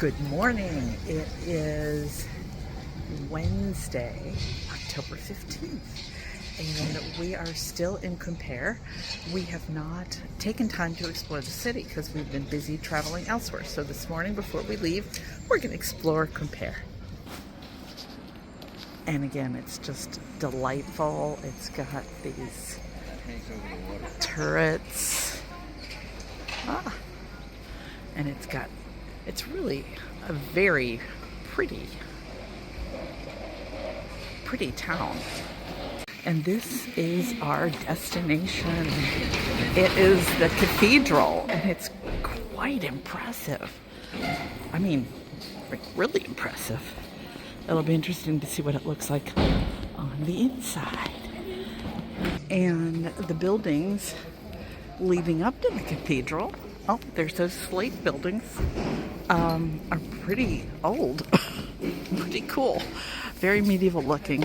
Good morning. It is Wednesday, October 15th, and we are still in Quimper. We have not taken time to explore the city because we've been busy traveling elsewhere. So this morning, before we leave, we're going to explore Quimper. And again, it's just delightful. It's got these turrets. And it's really a very pretty town. And this is our destination. It is the cathedral, and it's quite impressive. I mean, really impressive. It'll be interesting to see what it looks like on the inside. And the buildings leading up to the cathedral, there's those slate buildings, are pretty old. Pretty cool. Very medieval looking.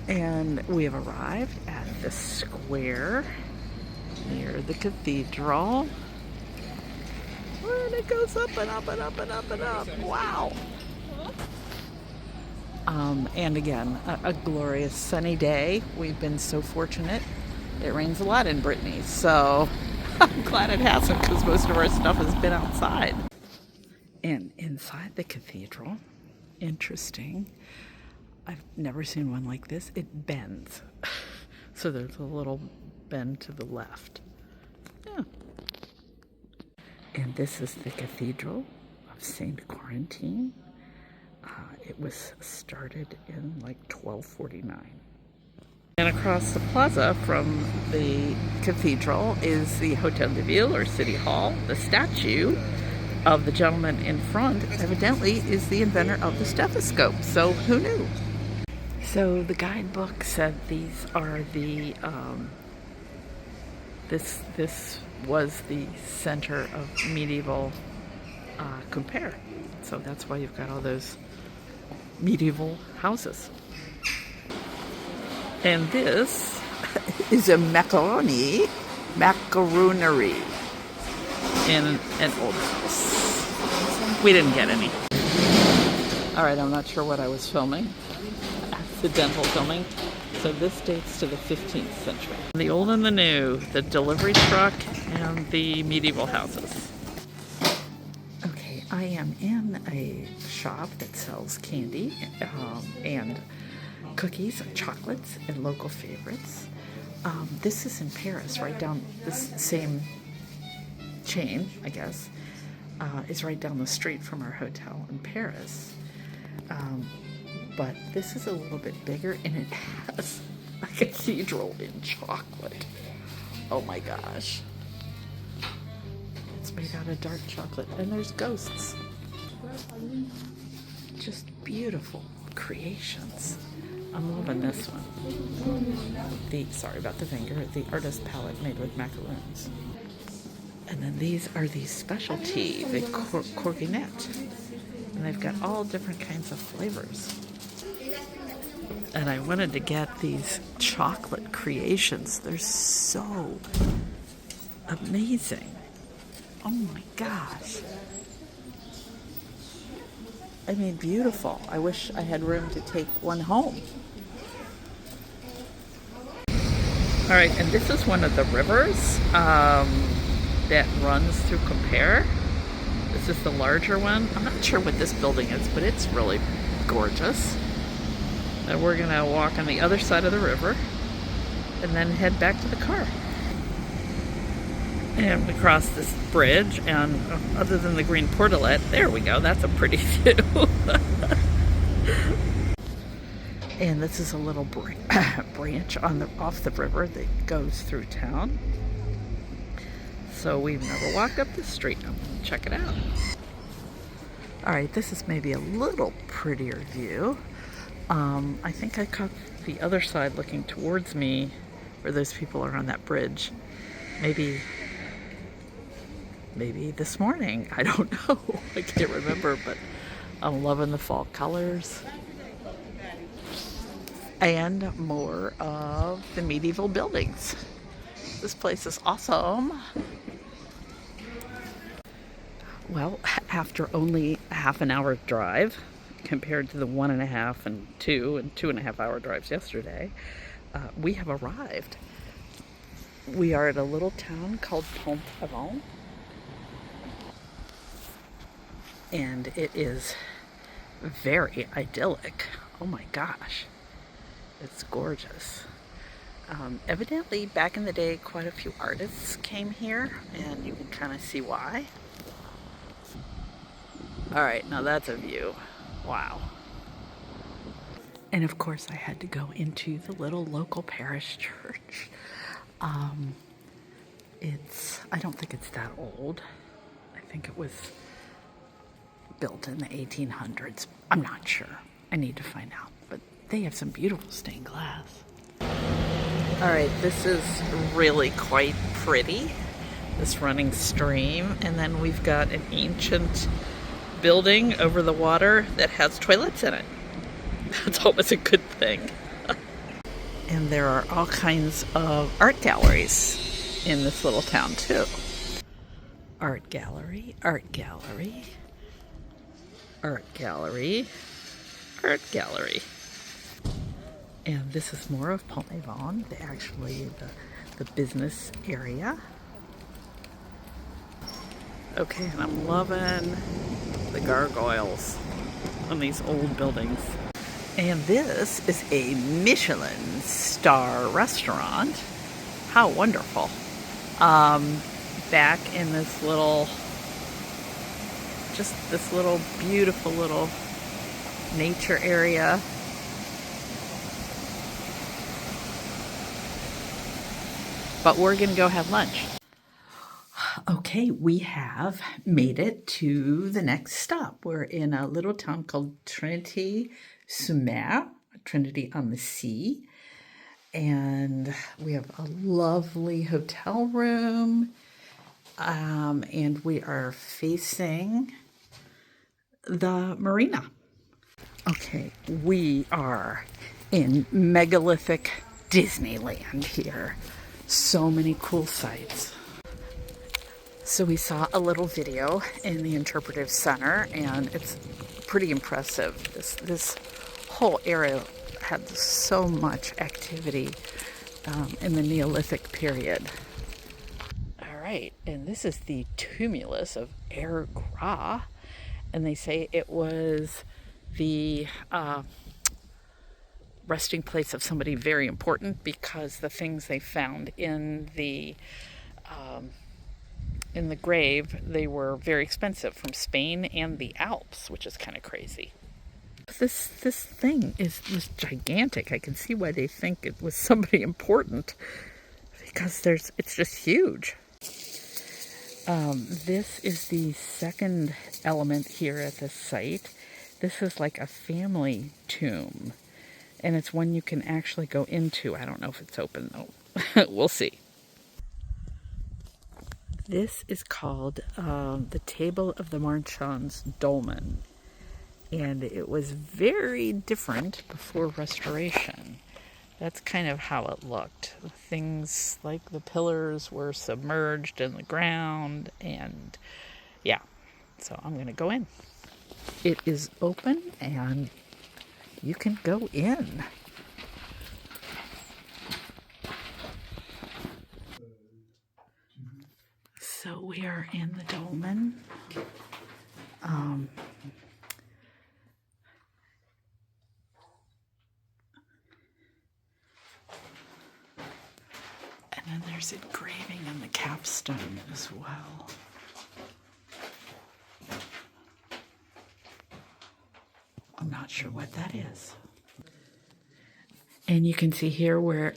And we have arrived at the square near the cathedral. And it goes up and up and up and up and up. Wow. And again, a glorious sunny day. We've been so fortunate. It rains a lot in Brittany, so I'm glad it hasn't because most of our stuff has been outside. And inside the cathedral, interesting. I've never seen one like this. It bends. So there's a little bend to the left. Yeah. And this is the Cathedral of St. Quarantine. It was started in like 1249. And across the plaza from the cathedral is the Hotel de Ville, or City Hall. The statue of the gentleman in front evidently is the inventor of the stethoscope. So who knew? So the guidebook said these are the this was the center of medieval Quimper. So that's why you've got all those medieval houses. And this is a macaroonery in an old house. We didn't get any. All right, I'm not sure what I was filming. Accidental filming. So this dates to the 15th century. The old and the new, the delivery truck and the medieval houses. Okay, I am in a shop that sells candy and cookies, chocolates, and local favorites. This is in Paris, right down this same chain, I guess. It's right down the street from our hotel in Paris. But this is a little bit bigger, and it has a cathedral in chocolate. Oh my gosh. It's made out of dark chocolate, and there's ghosts. Just beautiful creations. I'm loving this one. Sorry about the finger, the artist palette made with macaroons. And then these are the specialty, the courgette. And they've got all different kinds of flavors. And I wanted to get these chocolate creations. They're so amazing. Oh my gosh. I mean, beautiful. I wish I had room to take one home. All right, and this is one of the rivers that runs through Quimper. This is the larger one. I'm not sure what this building is, but it's really gorgeous. And we're gonna walk on the other side of the river and then head back to the car. And we cross this bridge, and other than the green portalet, there we go, that's a pretty view. And this is a little branch off the river that goes through town. So we've never walked up this street. I'm gonna check it out. All right, this is maybe a little prettier view. I think I caught the other side looking towards me where those people are on that bridge. Maybe this morning. I don't know. I can't remember, but I'm loving the fall colors. And more of the medieval buildings. This place is awesome. Well, after only a half an hour drive compared to the 1.5 and 2.5 hour drives yesterday, we have arrived. We are at a little town called Pont-Aven, and it is very idyllic. Oh my gosh, it's gorgeous. Evidently, back in the day, quite a few artists came here, and you can kind of see why. All right, now that's a view. Wow. And of course, I had to go into the little local parish church. I don't think it's that old. I think it was built in the 1800s. I'm not sure. I need to find out. But they have some beautiful stained glass. All right, this is really quite pretty, this running stream. And then we've got an ancient building over the water that has toilets in it. That's always a good thing. And there are all kinds of art galleries in this little town too. Art gallery, art gallery, art gallery, art gallery. And this is more of Pont-Aven, the business area. Okay, and I'm loving the gargoyles on these old buildings. And this is a Michelin star restaurant. How wonderful. Back in this little beautiful little nature area. But we're gonna go have lunch. Okay, we have made it to the next stop. We're in a little town called Trinity-sur-Mer, Trinity on the Sea. And we have a lovely hotel room. And we are facing the marina. Okay, we are in megalithic Disneyland here. So many cool sights. So we saw a little video in the interpretive center, and it's pretty impressive. This whole area had so much activity in the Neolithic period. All right, and this is the tumulus of Er Gra, and they say it was the resting place of somebody very important because the things they found in the grave, they were very expensive from Spain and the Alps, which is kind of crazy. This thing was gigantic. I can see why they think it was somebody important because it's just huge. This is the second element here at this site. This is like a family tomb, and it's one you can actually go into. I don't know if it's open though. We'll see. This is called the Table of the Marchand's Dolmen, and it was very different before restoration. That's kind of how it looked. Things like the pillars were submerged in the ground, and yeah, so I'm gonna go in. It is open and you can go in. So we are in the dolmen. And then there's engraving on the capstone as well. I'm not sure what that is. And you can see here where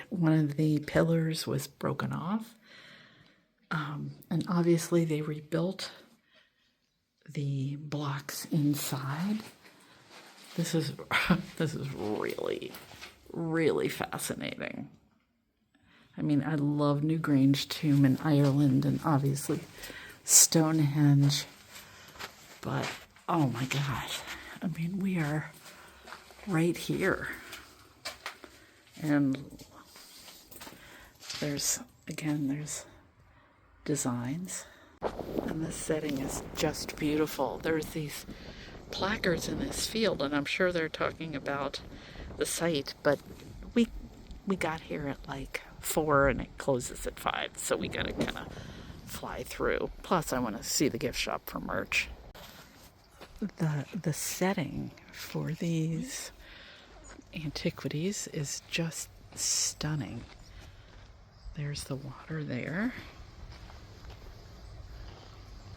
one of the pillars was broken off. And obviously they rebuilt the blocks inside. This is really, really fascinating. I mean, I love Newgrange Tomb in Ireland and obviously Stonehenge. But, oh my gosh. I mean, we are right here. And there's designs. And the setting is just beautiful. There's these placards in this field, and I'm sure they're talking about the site, but we got here at like 4 and it closes at 5, so we gotta kind of fly through. Plus I want to see the gift shop for merch. The setting for these antiquities is just stunning. There's the water there.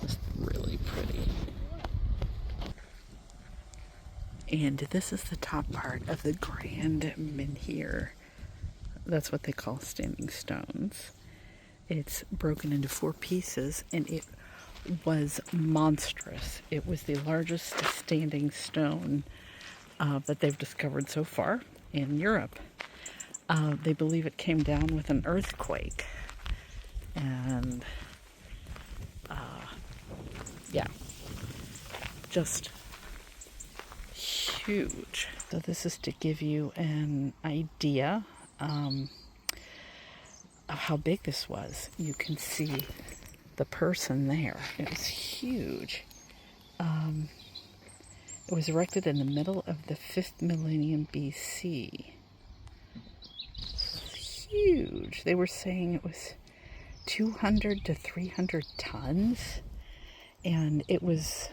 Just really pretty. And this is the top part of the grand menhir. That's what they call standing stones. It's broken into 4 pieces, and it was monstrous. It was the largest standing stone that they've discovered so far in Europe. They believe it came down with an earthquake. And yeah, just huge. So this is to give you an idea of how big this was. You can see the person there. It was huge. It was erected in the middle of the 5th millennium BC. Huge. They were saying it was 200 to 300 tons, and it was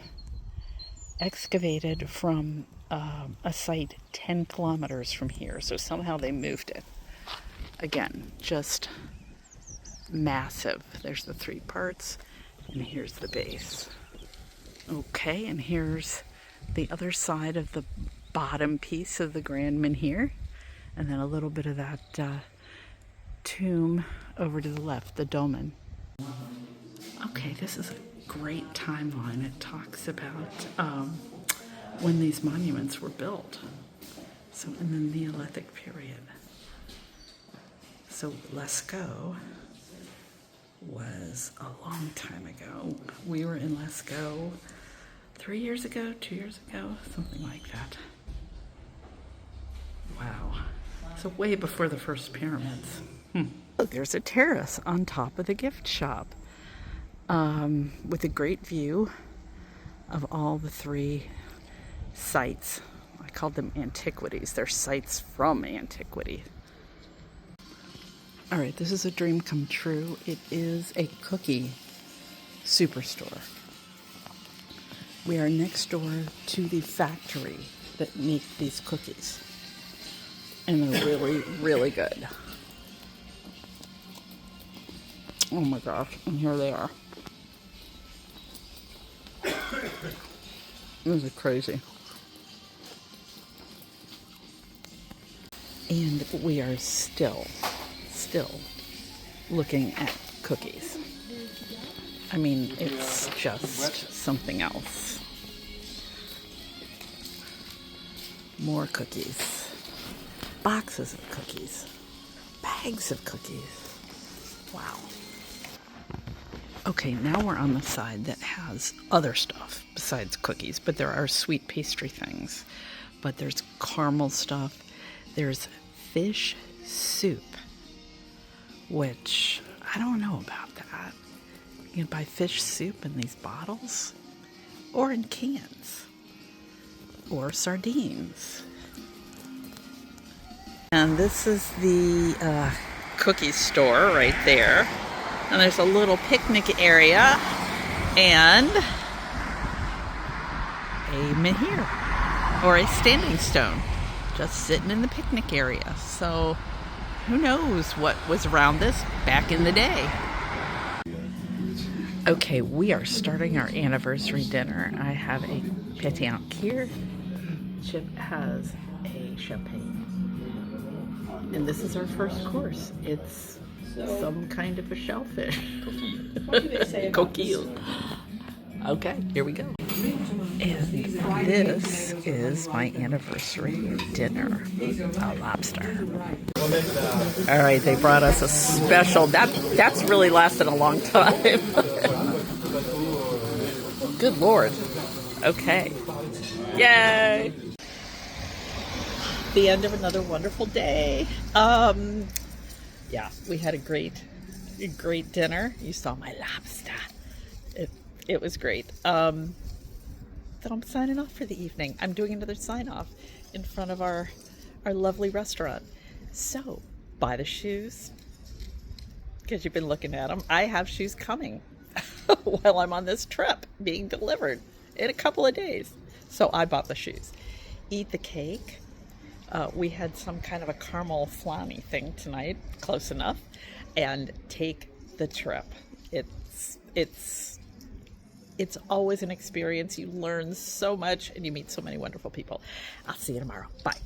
excavated from a site 10 kilometers from here, so somehow they moved it. Again, just massive. There's the 3 parts, and here's the base. Okay, and here's the other side of the bottom piece of the grand menhir, and then a little bit of that tomb over to the left, the dolmen. Okay, this is a great timeline. It talks about when these monuments were built. So in the Neolithic period. So Lascaux was a long time ago. We were in Lascaux 3 years ago, 2 years ago, something like that. Wow. So way before the first pyramids. Look, there's a terrace on top of the gift shop with a great view of all the 3 sites. I called them antiquities. They're sites from antiquity. All right, this is a dream come true. It is a cookie superstore. We are next door to the factory that make these cookies. And they're really, really good. Oh my gosh, and here they are. This is crazy. And we are still looking at cookies. I mean, it's just something else. More cookies. Boxes of cookies. Bags of cookies. Wow. Okay, now we're on the side that has other stuff besides cookies, but there are sweet pastry things. But there's caramel stuff. There's fish soup, which I don't know about that. You can buy fish soup in these bottles or in cans or sardines. And this is the cookie store right there. And there's a little picnic area and a menhir or a standing stone just sitting in the picnic area. So who knows what was around this back in the day. Okay, we are starting our anniversary dinner. I have a pétillant here. Chip has a champagne. And this is our first course. It's some kind of a shellfish. Coquille. Okay, here we go. And this is my anniversary dinner, a lobster. All right, they brought us a special. That's really lasted a long time. Good Lord. Okay. Yay. The end of another wonderful day. Yeah, we had a great dinner. You saw my lobster. It was great. Then I'm signing off for the evening. I'm doing another sign off in front of our lovely restaurant. So buy the shoes because you've been looking at them. I have shoes coming while I'm on this trip being delivered in a couple of days. So I bought the shoes. Eat the cake. We had some kind of a caramel flanny thing tonight, close enough, and take the trip. It's always an experience. You learn so much and you meet so many wonderful people. I'll see you tomorrow. Bye.